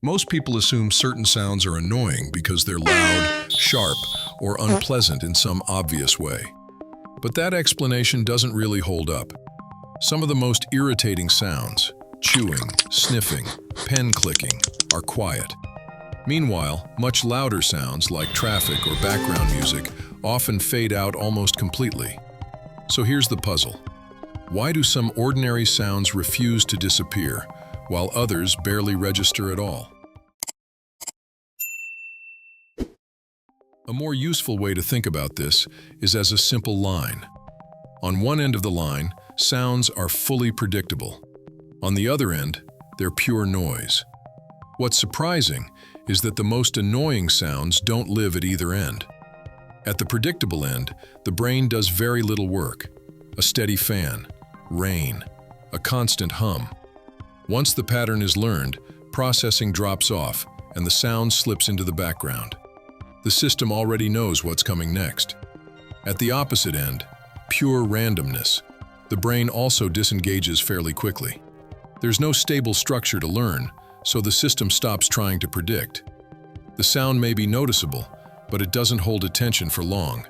Most people assume certain sounds are annoying because they're loud, sharp, or unpleasant in some obvious way. But that explanation doesn't really hold up. Some of the most irritating sounds, chewing, sniffing, pen clicking, are quiet. Meanwhile, much louder sounds like traffic or background music often fade out almost completely. So here's the puzzle. Why do some ordinary sounds refuse to disappear, while others barely register at all? A more useful way to think about this is as a simple line. On one end of the line, sounds are fully predictable. On the other end, they're pure noise. What's surprising is that the most annoying sounds don't live at either end. At the predictable end, the brain does very little work. A steady fan, rain, a constant hum. Once the pattern is learned, processing drops off and the sound slips into the background. The system already knows what's coming next. At the opposite end, pure randomness, the brain also disengages fairly quickly. There's no stable structure to learn, so the system stops trying to predict. The sound may be noticeable, but it doesn't hold attention for long.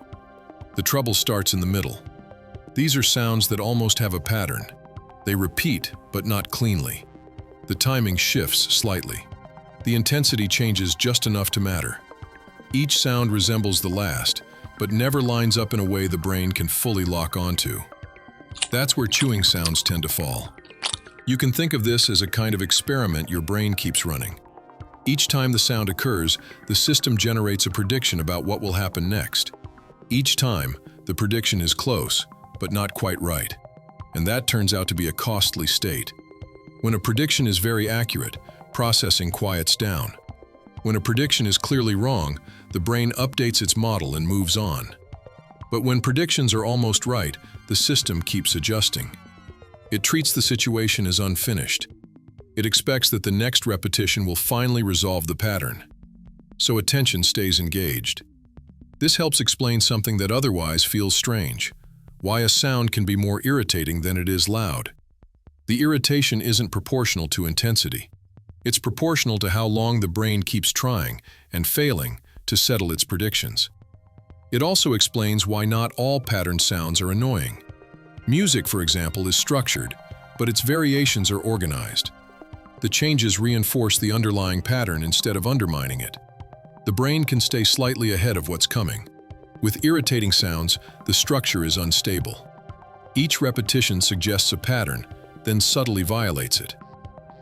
The trouble starts in the middle. These are sounds that almost have a pattern. They repeat, but not cleanly. The timing shifts slightly. The intensity changes just enough to matter. Each sound resembles the last, but never lines up in a way the brain can fully lock onto. That's where chewing sounds tend to fall. You can think of this as a kind of experiment your brain keeps running. Each time the sound occurs, the system generates a prediction about what will happen next. Each time, the prediction is close, but not quite right. And that turns out to be a costly state. When a prediction is very accurate, processing quiets down. When a prediction is clearly wrong, the brain updates its model and moves on. But when predictions are almost right, the system keeps adjusting. It treats the situation as unfinished. It expects that the next repetition will finally resolve the pattern. So attention stays engaged. This helps explain something that otherwise feels strange: why a sound can be more irritating than it is loud. The irritation isn't proportional to intensity. It's proportional to how long the brain keeps trying and failing to settle its predictions. It also explains why not all pattern sounds are annoying. Music, for example, is structured, but its variations are organized. The changes reinforce the underlying pattern instead of undermining it. The brain can stay slightly ahead of what's coming. With irritating sounds, the structure is unstable. Each repetition suggests a pattern, then subtly violates it.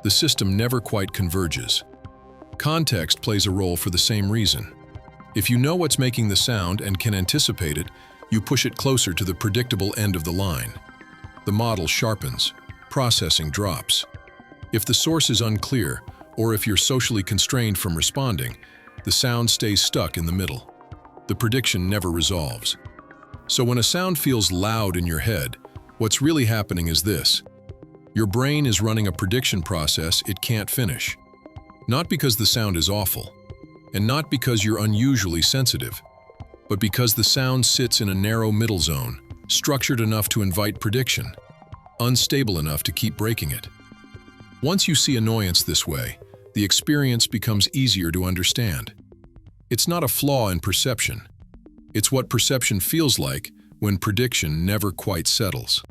The system never quite converges. Context plays a role for the same reason. If you know what's making the sound and can anticipate it, you push it closer to the predictable end of the line. The model sharpens, processing drops. If the source is unclear, or if you're socially constrained from responding, the sound stays stuck in the middle. The prediction never resolves. So when a sound feels loud in your head, what's really happening is this. Your brain is running a prediction process it can't finish. Not because the sound is awful, and not because you're unusually sensitive, but because the sound sits in a narrow middle zone, structured enough to invite prediction, unstable enough to keep breaking it. Once you see annoyance this way, the experience becomes easier to understand. It's not a flaw in perception. It's what perception feels like when prediction never quite settles.